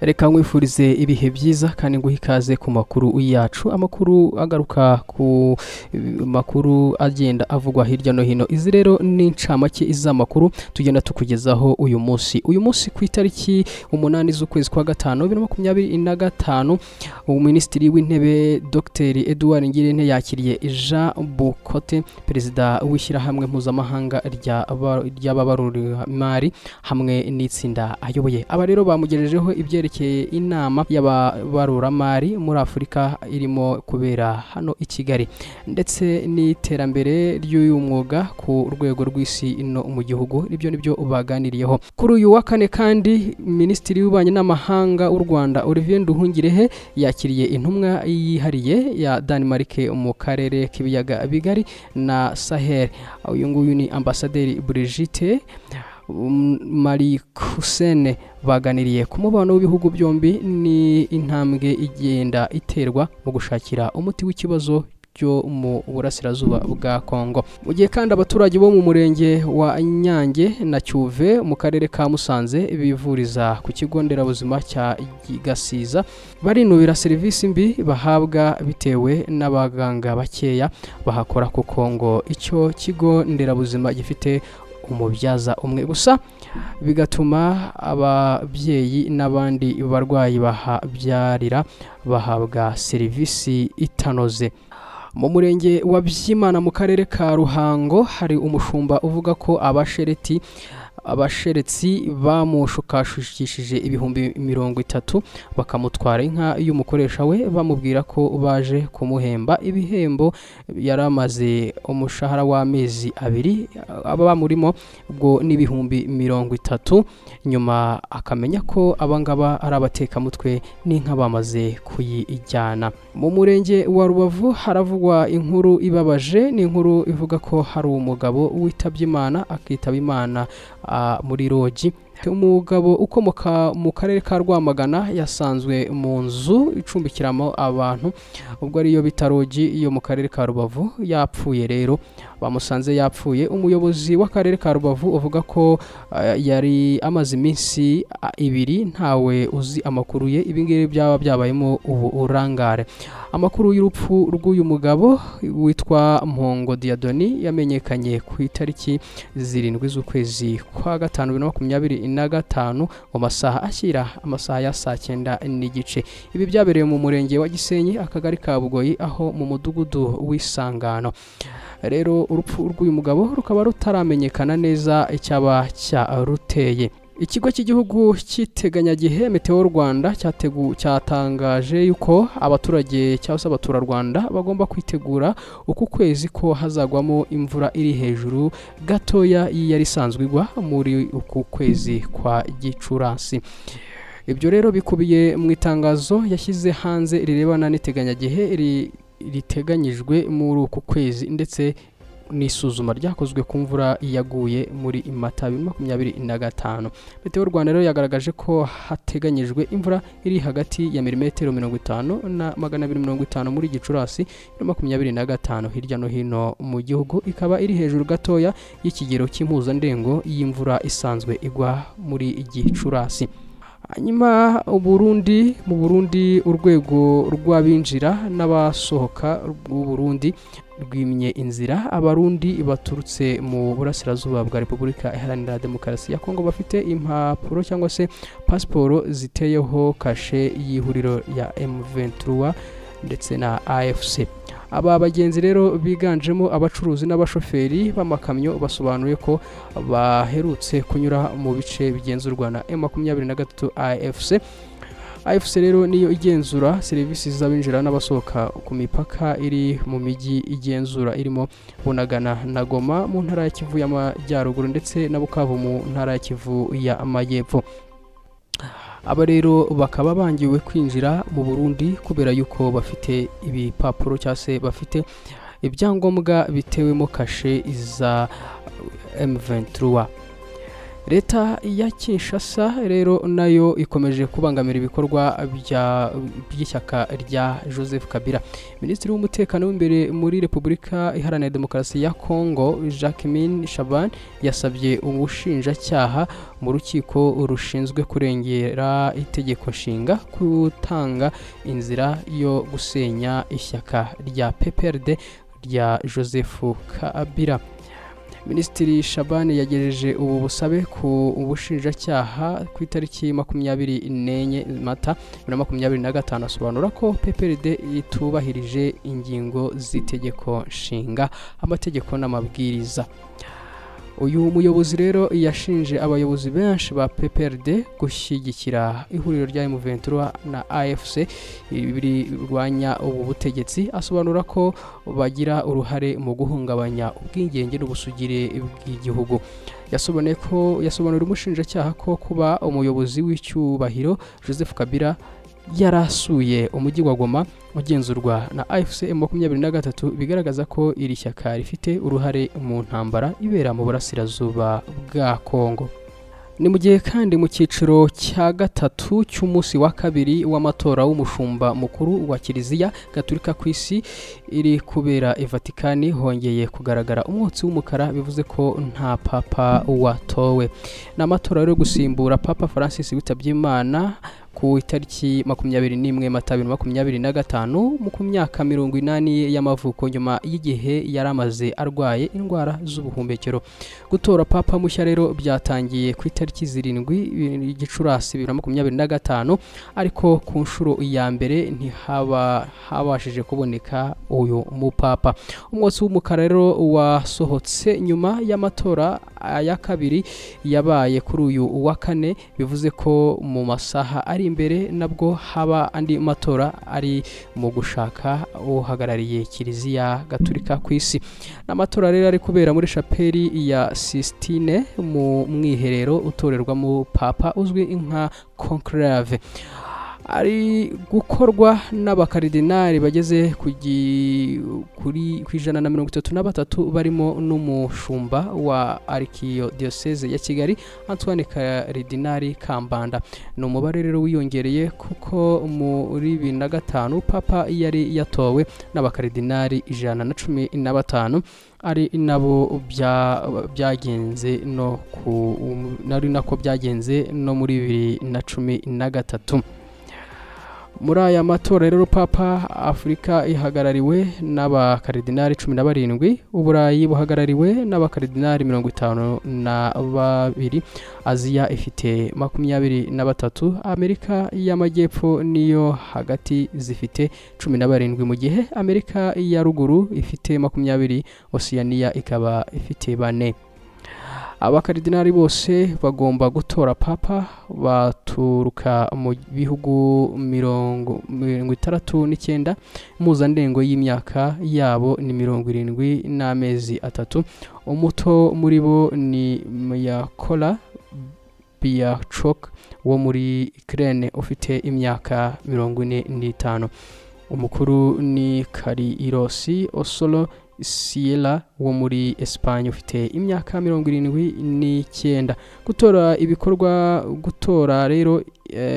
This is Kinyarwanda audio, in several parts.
Reka nkwifurize ibihe byiza kandi nguhe ikaze ku makuru yacu, amakuru agaruka ku makuru agenda avugwa hirya no hino. Izi rero ni incamake iz'amakuru tugenda tukugezaho uyu munsi ku itariki 8 z'ukwezi kwa gatanu 2025. Minisitiri w'intebe Dr Edouard Ngirente yakiriye Jean Bukote, perezida w'ishyirahamwe mpuzamahanga ry'ababaruramari hamwe n'itsinda ayoboye. Aba rero bamugejejeho ibyerekeye inama y'ababaruramari muri Afurika irimo kubera hano i Kigali, ndetse n'iterambere ry'uyu mwuga ku rwego rw'isi no mu gihugu. Ibyo nibyo baganiriyeho kuri uyu wa kane. Kandi minisitiri w'ububanyi n'amahanga w'u Rwanda Olivier Nduhungirehe yakiriye intumwa yihariye ya Denmark mu karere k'ibiyaga bigari na Sahel. Uyu nguyu ni ambasaderi Brigitte Marikusen. Baganiriye ku mubano w'ibihugu byombi ni intambwe igenda iterwa mu gushakira umuti w'ikibazo cyo mu burasirazuba bwa Kongo. Mu gihe kandi abaturage bo mu murenge wa Nyange na Cyuve mu karere ka Musanze bivuriza ku kigo nderabuzima cya Gasiza barinubira serivisi mbi bahabwa bitewe n'abaganga bakeya bahakora, ku Kongo icyo kigo nderabuzima gifite umubyaza umwe gusa, bigatuma ababyeyi n'abandi barwayi bahabyarira bahabwa serivisi itanoze. Mu murenge wa Byimana mu karere ka Ruhango hari umushumba uvuga ko abasheretsi bamushukashukishije ibihumbi 30 bakamutwara inka y'umukoresha we, bamubwira ko baje kumuhemba ibihembo yaramaze umushahara w'amezi 2 aba bamurimo ubwo n'ibihumbi 30. Nyuma akamenya ko abangaba ari abatekamutwe n'inka bamaze kuyijyana. Mu murenge wa Rubavu haravugwa inkuru ibabaje, ni inkuru ivuga ko hari umugabo witabye Imana akitaba Imana muri Rogi. Umugabo ukomoka mu karere ka Rwamagana yasanzwe mu nzu icumbikiramo abantu, ubwo ariyo bita Rogi yo mu karere ka Rubavu. Yapfuye rero, bamusanze yapfuye. Umuyobozi w'akarere ka Rubavu uvuga ko yari amaze iminsi 2 ntawe uzi amakuru ye. Ibingibi byaba byabayemo urangare. Amakuru y'urupfu rw'uyu mugabo witwa Mpongo Diadoni yamenyekanye ku itariki 7 z'ukwezi kwa gatanu 2025 mu masaha ashyira amasaha ya saa 9:30. Ibi byabereye mu murenge wa Gisenyi, akagari ka Bugoyi, aho mu mudugudu w'Isangano. Rero urupfu rw'uyu mugabo rukaba rutaramenyekana neza icyaba cyaruteye. Ikigo cy'igihugu cy'iteganyagihe Meteo Rwanda cyatangaje yuko abaturage cyangwa se abaturarwanda bagomba kwitegura uku kwezi ko hazagwamo imvura iri hejuru gatoya yari isanzwe igwa muri uku kwezi kwa Gicurasi. Ibyo rero bikubiye mu itangazo yashyize hanze rirebana n'iteganyagihe riteganyijwe muri uku kwezi, ndetse n'isuzuma ryakozwe ku mvura yaguye muri Mata 2025. Meteo Rwanda rero yagaragaje ko hateganyijwe imvura iri hagati ya milimetero 50 na 250 muri Gicurasi 2025 hirya no hino mu gihugu, ikaba iri hejuru gatoya y'ikigero cy'impuzandengo y'imvura isanzwe igwa muri Gicurasi. Hanyuma mu Burundi urwego rw'abinjira n'abasohoka rw'u Burundi rwimye inzira abarundi baturutse mu burasirazuba bwa Repubulika Iharanira Demokarasi ya Kongo bafite impapuro cyangwa se pasiporo ziteyeho kashe y'ihuriro ya M23 ndetse na AFC. Aba bagenzi rero biganjemo abacuruzi n'abashoferi b'amakamyo basobanuye ko baherutse kunyura mu bice bigenzurwa na M23 AFC rero niyo igenzura serivisi z'abinjira n'abasohoka ku mipaka iri mu mijyi igenzura irimo Bunagana na Goma mu ntara ya Kivu y'Amajyaruguru ndetse na Bukavu mu ntara ya Kivu y'Amajyepfo. Aba rero bakaba bangiwe kwinjira mu Burundi kubera yuko bafite ibipapuro cyangwa se bafite ibyangombwa bitewemo kashe za M23. leta ya Kinshasa rero nayo ikomeje kubangamira ibikorwa by'ishyaka rya Joseph Kabila. Minisitiri w'umutekano w'imbere muri Repubulika Iharanira Demokarasi ya Kongo Jacquemin Shaban yasabye ubushinjacyaha mu rukiko rushinzwe kurengera itegeko nshinga gutanga inzira yo gusenya ishyaka rya PPRD rya Joseph Kabila. Minisitiri Shaban yagejeje ubu busabe ku ubushinjacyaha ku itariki 24 Mata 2025, asobanura ko PPRD itubahirije ingingo z'itegeko nshinga, amategeko n'amabwiriza. Uyu muyobozi rero yashinje abayobozi benshi ba PPRD gushyigikira ihuriro rya M23 na AFC birwanya ubu butegetsi, asobanura ko bagira uruhare mu guhungabanya ubwigenge n'ubusugire bw'igihugu. Yasobanura umushinjacyaha ko kuba umuyobozi w'icyubahiro Joseph Kabila yarasuye umujyi wa Goma ugenzurwa na AFC M23 bigaragaza ko iri shyaka rifite uruhare mu ntambara ibera mu burasirazuba bwa Kongo. Ni mu gihe kandi mu cyiciro cya gatatu cy'umunsi wa kabiri w'amatora w'umushumba mukuru wa Kiliziya Gatolika ku isi iri kubera i Vatikani hongeye kugaragara umwotsi w'umukara, bivuze ko nta papa watowe. N'amatora rero gusimbura Papa Francis witabye Imana ku itariki 21 Mata 2025 mu myaka 80 y'amavuko, nyuma y'igihe yaramaze arwaye indwara z'ubuhumbekero. Gutora papa mushya rero byatangiye ku itariki 7 Gicurasi 2025, ariko ku nshuro ya mbere habashije kuboneka uyu mupapa. Umwotsi w'umukara rero wasohotse nyuma y'amatora ya kabiri yabaye kuri uyu wa kane, bivuze ko mu masaha ari imbere nabwo haba andi matora ari mu gushaka uhagarariye Kiliziya Gatolika ku isi. N'amatora rero ari kubera muri chapeli ya Sistine mu mwiherero utorerwamo papa uzwi nka conclave. Ari gukorwa n'abakaridinari bageze kuri 133 barimo n'umushumba wa Arkidiocese ya Kigali Antoine Karidinari Kambanda. Ni umubare rero wiyongereye kuko muri 2005 papa yari yatowe n'abakaridinari 115, ari nabo byagenze no muri 2013. Muri aya matora rero papa Afrika ihagarariwe n'abakaridinari 17, Uburayi buhagarariwe n'abakaridinari 52, Aziya ifite 23, Amerika y'Amajyepfo niyo hagati zifite 17, mu gihe Amerika ya ruguru ifite 20, Oceania ikaba ifite 4. Abakaridinari bose bagomba gutora papa baturuka mu bihugu 69, impuzandengo y'imyaka yabo ni 70 n'amezi 3. Umuto muri bo ni Mykola Biachok wo muri Ukraine ufite imyaka 45. Umukuru ni Karirosi Osolo Siela wo muri Espagne ufite imyaka 79. Gutora rero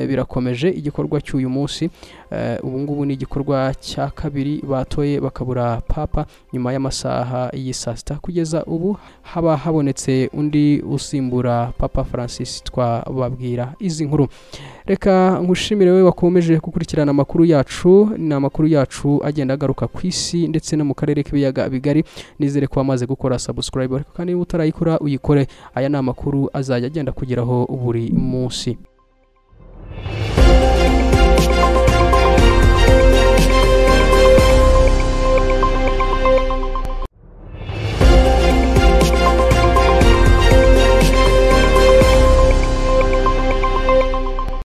birakomeje. Igikorwa cy'uyu munsi ubu ngubu ni igikorwa cya kabiri batoye bakabura papa nyuma y'amasaha y'isasta. Kugeza ubu haba habonetse undi usimbura Papa Francis twababwira izi nkuru. Reka nkushimire we wakomeje gukurikirana amakuru yacu, n'amakuru yacu agenda agaruka ku isi ndetse no mu karere k'ibiyaga bigari. Nizere ko wamaze gukora subscribe, ariko kandi utarayikora uyikore. Aya ni amakuru azajya agenda kugeraho buri munsi.